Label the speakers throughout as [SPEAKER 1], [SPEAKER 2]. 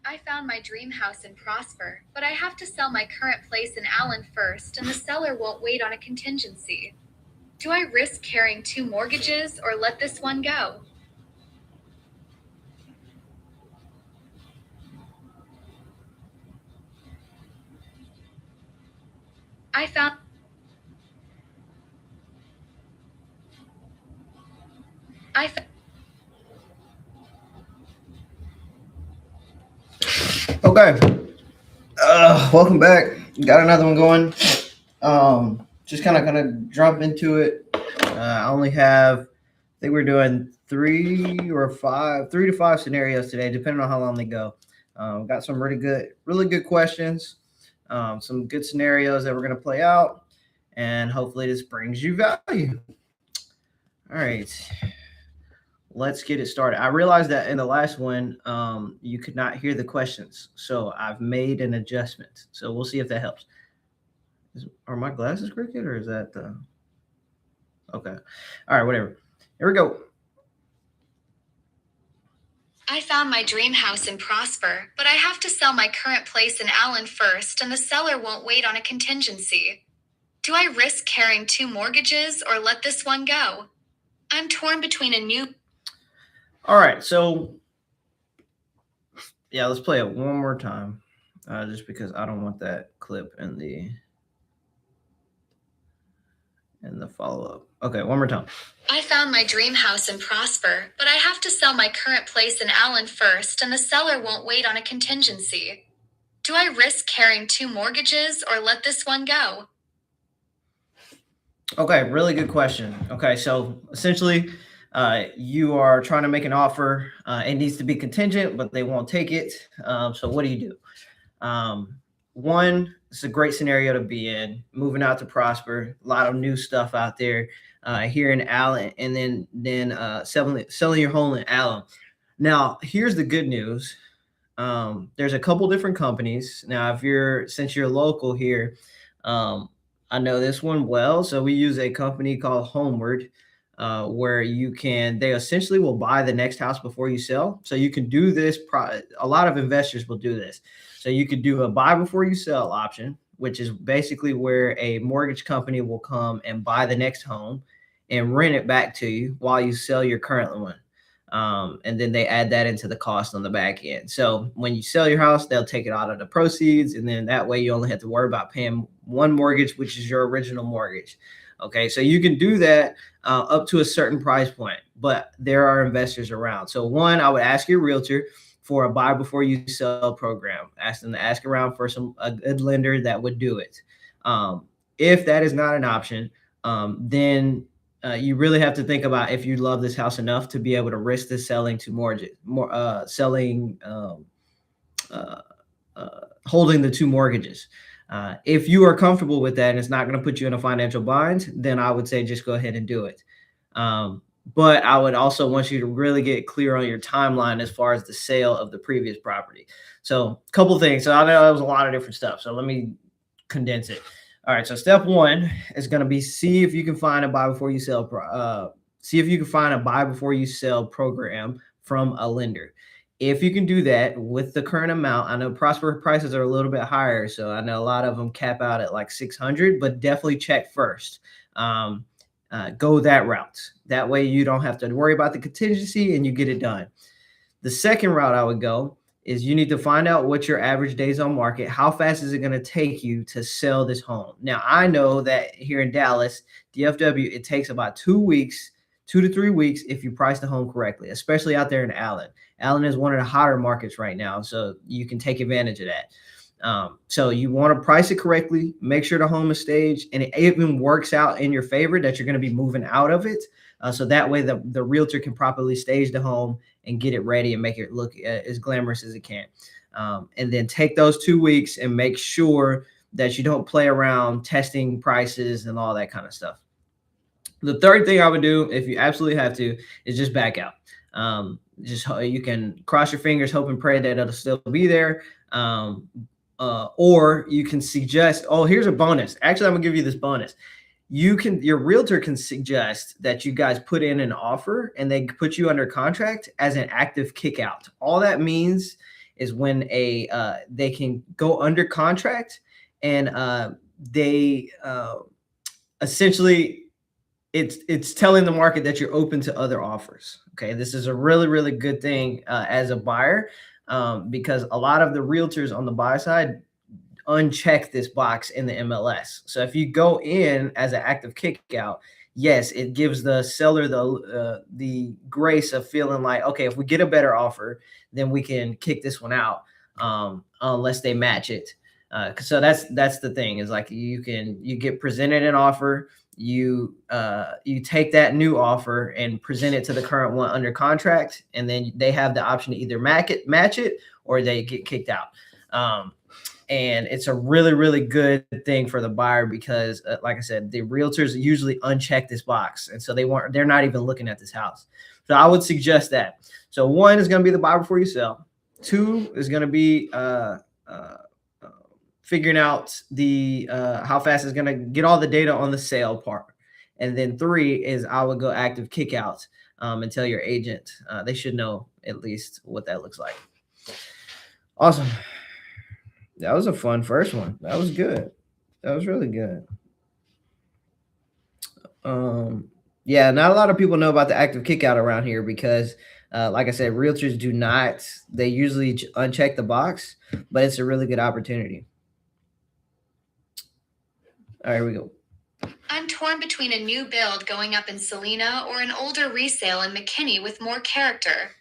[SPEAKER 1] I found my dream house in Prosper, but I have to sell my current place in Allen first, and the seller won't wait on a contingency. Do I risk carrying two mortgages or let this one go? I found I found
[SPEAKER 2] Okay. Welcome back. Got another one going. Just kind of gonna jump into it. I only have, I think we're doing three to five scenarios today, depending on how long they go. Got some really good questions. Some good scenarios that we're gonna play out, and hopefully this brings you value. All right. Let's get it started. I realized that in the last one, you could not hear the questions, so I've made an adjustment. So we'll see if that helps. Are my glasses crooked, or is that the? Okay. All right. Whatever. Here we go.
[SPEAKER 1] I found my dream house in Prosper, but I have to sell my current place in Allen first, and the seller won't wait on a contingency. Do I risk carrying two mortgages or let this one go? I'm torn between a new.
[SPEAKER 2] All right. So yeah, let's play it one more time, just because I don't want that clip in the follow up. Okay, one more time.
[SPEAKER 1] I found my dream house in Prosper, but I have to sell my current place in Allen first, and the seller won't wait on a contingency. Do I risk carrying two mortgages or let this one go?
[SPEAKER 2] Okay, really good question. Okay, so essentially, you are trying to make an offer. It needs to be contingent, but they won't take it. So what do you do? One, it's a great scenario to be in. Moving out to Prosper, a lot of new stuff out there here in Allen, and then selling your home in Allen. Now, here's the good news. There's a couple different companies. Now, since you're local here, I know this one well. So we use a company called Homeward, where they essentially will buy the next house before you sell. So you can do this. A lot of investors will do this. So you could do a buy before you sell option, which is basically where a mortgage company will come and buy the next home and rent it back to you while you sell your current one. And then they add that into the cost on the back end. So when you sell your house, they'll take it out of the proceeds. And then that way you only have to worry about paying one mortgage, which is your original mortgage. Okay. So you can do that up to a certain price point, but there are investors around. So one, I would ask your realtor for a buy before you sell program. Ask them to ask around for a good lender that would do it. If that is not an option, then you really have to think about if you love this house enough to be able to risk the selling to holding the two mortgages. If you are comfortable with that and it's not going to put you in a financial bind, then I would say just go ahead and do it. But I would also want you to really get clear on your timeline as far as the sale of the previous property. So a couple things. So I know that was a lot of different stuff. So let me condense it. All right. So step one is going to be see if you can find a buy before you sell. See if you can find a buy before you sell program from a lender. If you can do that with the current amount, I know Prosper prices are a little bit higher. So I know a lot of them cap out at like 600, but definitely check first. Go that route. That way you don't have to worry about the contingency and you get it done. The second route I would go is you need to find out what your average days on market, how fast is it going to take you to sell this home? Now, I know that here in Dallas, DFW, it takes about 2 weeks, 2 to 3 weeks if you price the home correctly, especially out there in Allen. Allen is one of the hotter markets right now, so you can take advantage of that. So you want to price it correctly, make sure the home is staged, and it even works out in your favor that you're going to be moving out of it. So that way the realtor can properly stage the home and get it ready and make it look as glamorous as it can. And then take those 2 weeks and make sure that you don't play around testing prices and all that kind of stuff. The third thing I would do, if you absolutely have to, is just back out. You can cross your fingers, hope and pray that it'll still be there. Or you can suggest, here's a bonus. Actually, I'm gonna give you this bonus. Your realtor can suggest that you guys put in an offer and they put you under contract as an active kick out. All that means is when they can go under contract and they essentially it's telling the market that you're open to other offers. Okay, this is a really really good thing as a buyer, because a lot of the realtors on the buy side uncheck this box in the MLS. So if you go in as an active kickout, yes, it gives the seller the grace of feeling like, okay, if we get a better offer, then we can kick this one out, unless they match it. So that's the thing, is like you get presented an offer, you take that new offer and present it to the current one under contract, and then they have the option to either match it or they get kicked out. And it's a really really good thing for the buyer because like I said, the realtors usually uncheck this box, and so they're not even looking at this house. So I would suggest that. So 1 is going to be the buy before you sell. 2 is going to be figuring out the how fast it's going to get all the data on the sale part. And then 3 is I would go active kickouts, and tell your agent. They should know at least what that looks like. Awesome. That was a fun first one. That was good. That was really good. Yeah, not a lot of people know about the active kickout around here because, like I said, realtors do not. They usually uncheck the box, but it's a really good opportunity. All right, here we go.
[SPEAKER 1] I'm torn between a new build going up in Salina or an older resale in McKinney with more character.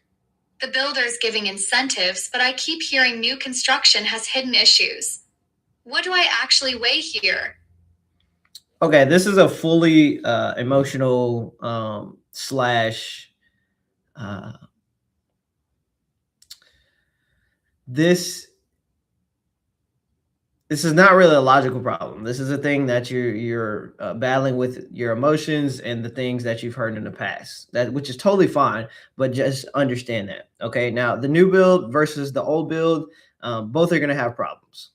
[SPEAKER 1] The builder's giving incentives, but I keep hearing new construction has hidden issues. What do I actually weigh here?
[SPEAKER 2] Okay, this is a fully emotional slash this is not really a logical problem. This is a thing that you're battling with your emotions and the things that you've heard in the past, which is totally fine, but just understand that. Okay, now the new build versus the old build, both are going to have problems.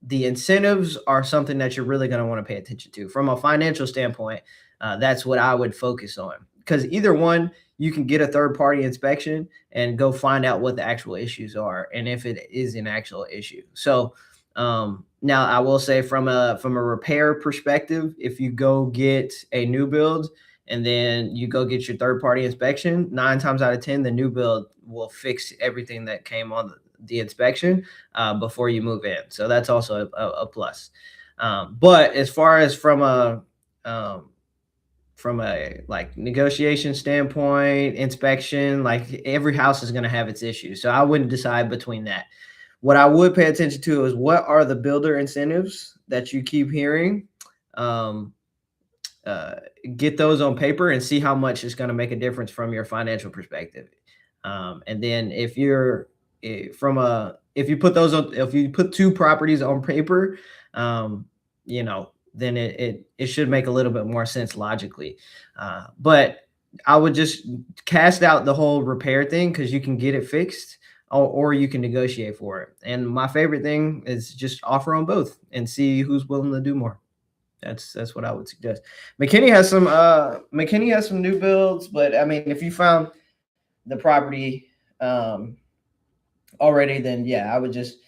[SPEAKER 2] The incentives are something that you're really going to want to pay attention to from a financial standpoint. That's what I would focus on, because either one, you can get a third party inspection and go find out what the actual issues are and if it is an actual issue. So now I will say from a repair perspective, if you go get a new build and then you go get your third party inspection, 9 times out of 10, the new build will fix everything that came on the inspection before you move in. So that's also a plus. But as far as from a like negotiation standpoint, inspection, like every house is going to have its issues. So I wouldn't decide between that. What I would pay attention to is what are the builder incentives that you keep hearing. Get those on paper and see how much it's going to make a difference from your financial perspective. And then if you put 2 properties on paper, then it should make a little bit more sense logically. But I would just cast out the whole repair thing because you can get it fixed. Or you can negotiate for it. And my favorite thing is just offer on both and see who's willing to do more. That's what I would suggest. McKinney has some new builds, but I mean, if you found the property already, then yeah, I would just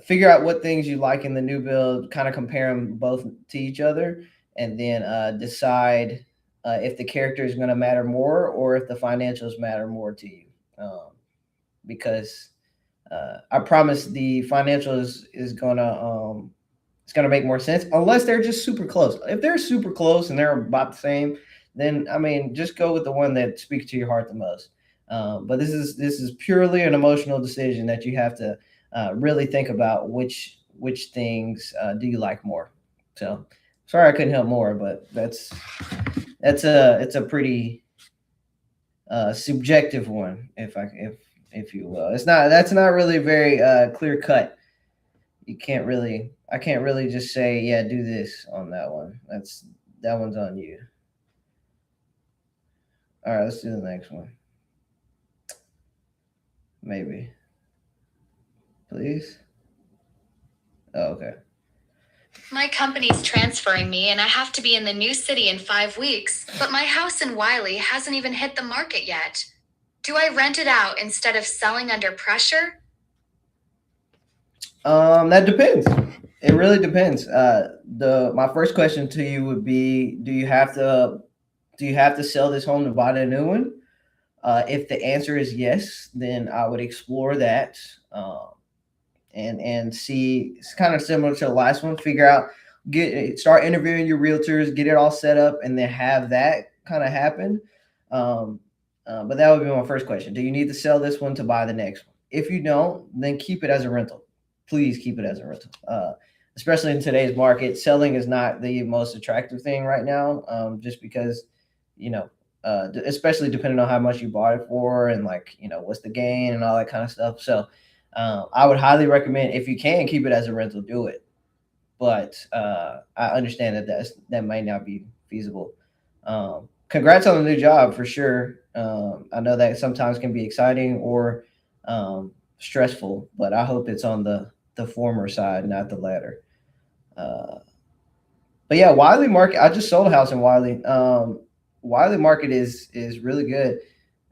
[SPEAKER 2] figure out what things you like in the new build, kind of compare them both to each other, and then decide if the character is going to matter more or if the financials matter more to you. Because I promise the financial is gonna it's gonna make more sense unless they're just super close. If they're super close and they're about the same, then I mean just go with the one that speaks to your heart the most. But this is purely an emotional decision that you have to really think about which things do you like more. So sorry I couldn't help more, but it's a pretty subjective one, if you will. That's not really very clear cut. I can't really just say, yeah, do this on that one. That one's on you. All right, let's do the next one. Maybe. Please. Oh, okay.
[SPEAKER 1] My company's transferring me and I have to be in the new city in 5 weeks, but my house in Wiley hasn't even hit the market yet. Do I rent it out instead of selling under pressure?
[SPEAKER 2] That depends. It really depends. The my first question to you would be: do you have to sell this home to buy a new one? If the answer is yes, then I would explore that. And see. It's kind of similar to the last one. Figure out, start interviewing your realtors, get it all set up, and then have that kind of happen. Um, but that would be my first question. Do you need to sell this one to buy the next one? If you don't, then keep it as a rental. Please keep it as a rental. Especially in today's market, selling is not the most attractive thing right now. Just because, you know, especially depending on how much you bought it for, and like, what's the gain and all that kind of stuff. So I would highly recommend, if you can keep it as a rental, do it. But I understand that might not be feasible. Congrats on the new job for sure. I know that sometimes can be exciting or stressful, but I hope it's on the former side, not the latter. Uh, but yeah, Wiley Market. I just sold a house in Wiley. Wiley Market is really good.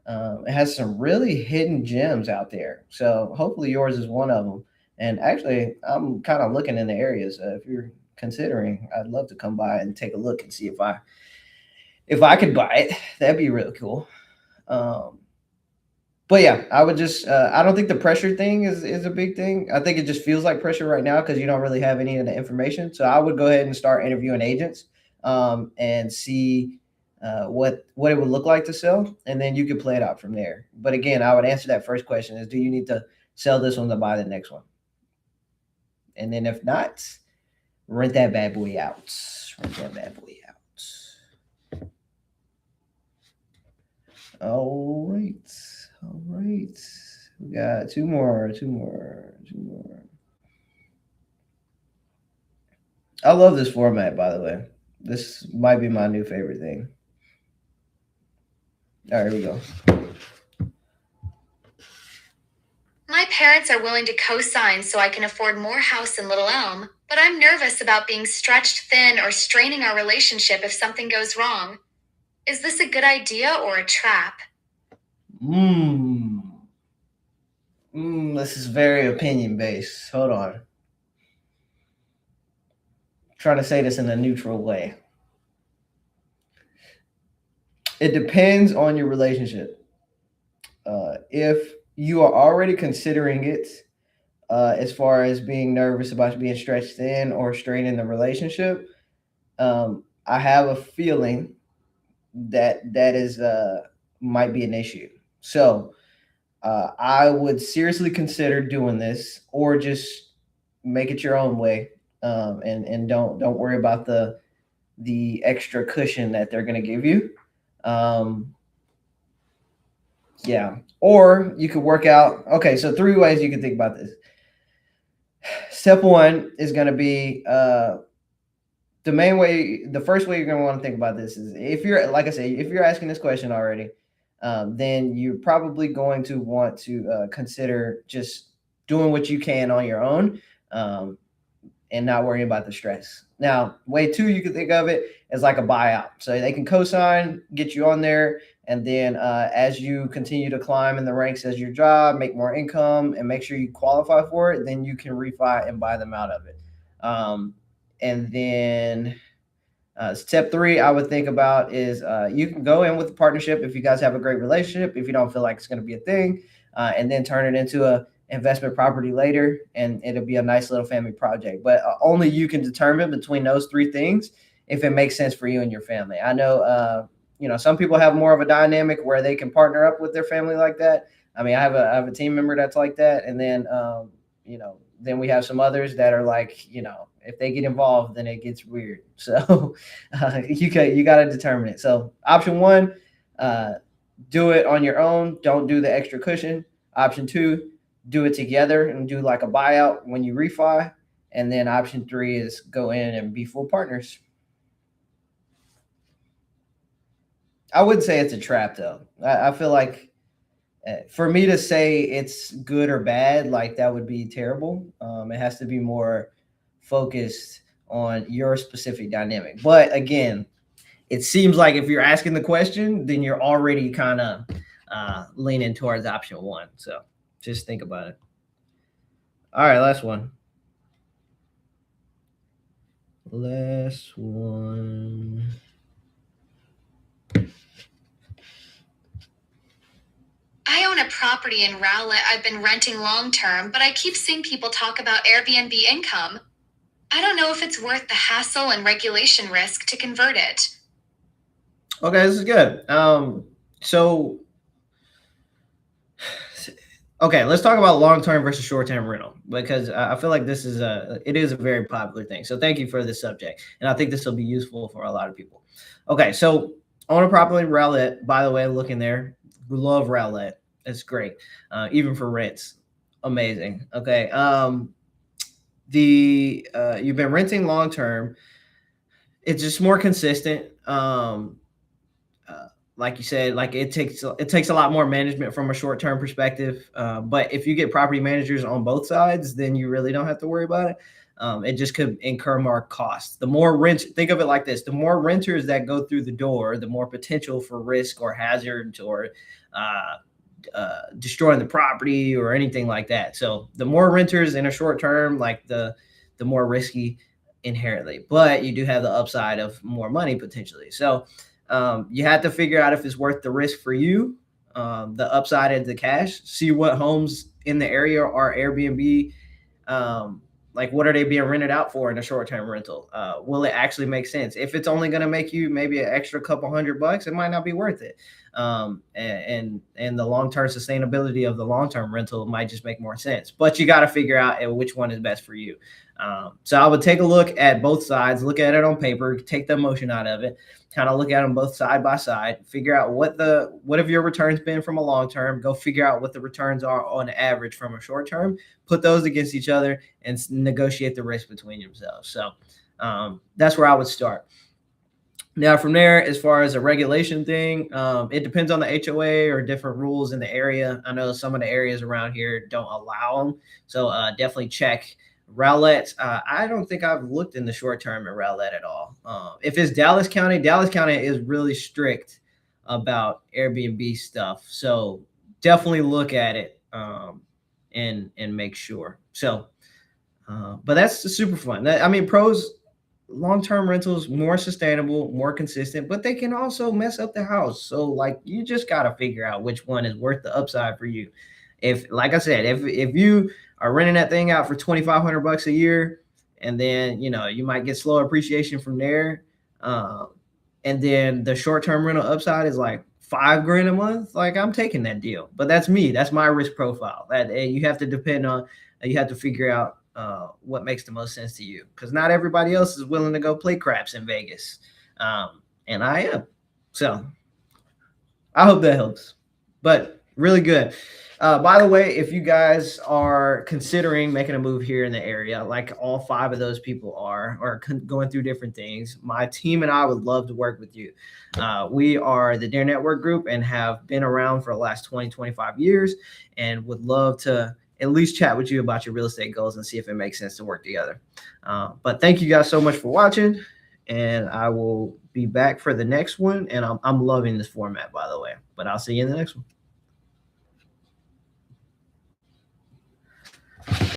[SPEAKER 2] It has some really hidden gems out there. So hopefully yours is one of them. And actually, I'm kind of looking in the areas. If you're considering, I'd love to come by and take a look and see if I could buy it. That'd be really cool. Um, but yeah, I would just I don't think the pressure thing is a big thing. I think it just feels like pressure right now because you don't really have any of the information. So I would go ahead and start interviewing agents, and see what it would look like to sell, and then you could play it out from there. But again, I would answer that first question: is do you need to sell this one to buy the next one? And then if not, rent that bad boy out. Rent that bad boy out. All right. All right. We got two more. I love this format, by the way. This might be my new favorite thing. All right, here we go.
[SPEAKER 1] My parents are willing to co-sign so I can afford more house in Little Elm, but I'm nervous about being stretched thin or straining our relationship if something goes wrong. Is this a good idea or a trap?
[SPEAKER 2] Mmm. This is very opinion based. Hold on. Trying to say this in a neutral way. It depends on your relationship. If you are already considering it, as far as being nervous about being stretched thin or straining the relationship, I have a feeling that is might be an issue. So I would seriously consider doing this, or just make it your own way, and don't worry about the extra cushion that they're going to give you. Um, yeah, or you could work out. Okay, so three ways you can think about this. Step one is going to be the first way you're going to want to think about this is, if you're, like I say, if you're asking this question already, then you're probably going to want to consider just doing what you can on your own, um, and not worrying about the stress. Now, way two, you can think of it as like a buyout. So they can co-sign, get you on there, and then as you continue to climb in the ranks as your job, make more income, and make sure you qualify for it, then you can refi and buy them out of it. And then step three, I would think about is you can go in with a partnership if you guys have a great relationship. If you don't feel like it's going to be a thing, and then turn it into a investment property later, and it'll be a nice little family project. But only you can determine between those three things if it makes sense for you and your family. I know, some people have more of a dynamic where they can partner up with their family like that. I mean, I have a team member that's like that, and then then we have some others that are like, if they get involved, then it gets weird. So you got to determine it. So option one, uh, do it on your own. Don't do the extra cushion. Option two, do it together and do like a buyout when you refi. And then option three is go in and be full partners. I wouldn't say it's a trap though. I feel like for me to say it's good or bad, like that would be terrible. It has to be more focused on your specific dynamic. But again, it seems like if you're asking the question, then you're already kind of leaning towards option one. So just think about it. All right, last one. Last one.
[SPEAKER 1] I own a property in Rowlett I've been renting long term, but I keep seeing people talk about Airbnb income. I don't know if it's worth the hassle and regulation risk to convert it.
[SPEAKER 2] Okay, this is good. So okay, let's talk about long-term versus short-term rental because I feel like it is a very popular thing. So thank you for this subject, and I think this will be useful for a lot of people. Okay, so own a property Rowlett. By the way, look in there. We love Rowlett. It's great, even for rents. Amazing. Okay, you've been renting long term. It's just more consistent. Like you said, like it takes a lot more management from a short term perspective. But if you get property managers on both sides, then you really don't have to worry about it. It just could incur more costs. The more rent, think of it like this: the more renters that go through the door, the more potential for risk or hazards or uh, destroying the property or anything like that. So the more renters in a short term, like the more risky inherently. But you do have the upside of more money potentially. So you have to figure out if it's worth the risk for you, the upside of the cash. See what homes in the area are Airbnb. Like, what are they being rented out for in a short-term rental? Will it actually make sense? If it's only going to make you maybe an extra couple $100, it might not be worth it. And the long-term sustainability of the long-term rental might just make more sense. But you got to figure out which one is best for you. So I would take a look at both sides, look at it on paper, take the emotion out of it, kind of look at them both side by side, figure out what have your returns been from a long term, go figure out what the returns are on average from a short term, put those against each other and negotiate the risk between yourselves. So that's where I would start. Now, from there, as far as a regulation thing, it depends on the HOA or different rules in the area. I know some of the areas around here don't allow them. So definitely check Rowlett. I don't think I've looked in the short term in Rowlett at all. If it's Dallas County is really strict about Airbnb stuff. So definitely look at it and make sure. So, but that's super fun. I mean, pros, long-term rentals more sustainable, more consistent, but they can also mess up the house. So like you just got to figure out which one is worth the upside for you. If, like I said, if you are renting that thing out for $2,500 a year, and then you might get slow appreciation from there, and then the short-term rental upside is like $5,000 a month, like I'm taking that deal. But that's me. That's my risk profile. That you have to depend on. You have to figure out what makes the most sense to you, because not everybody else is willing to go play craps in Vegas, and I am. So I hope that helps. But really good. By the way, if you guys are considering making a move here in the area, like all 5 of those people are going through different things, my team and I would love to work with you. We are the Dare Network Group and have been around for the last 20, 25 years and would love to at least chat with you about your real estate goals and see if it makes sense to work together. But thank you guys so much for watching, and I will be back for the next one. And I'm loving this format, by the way, but I'll see you in the next one.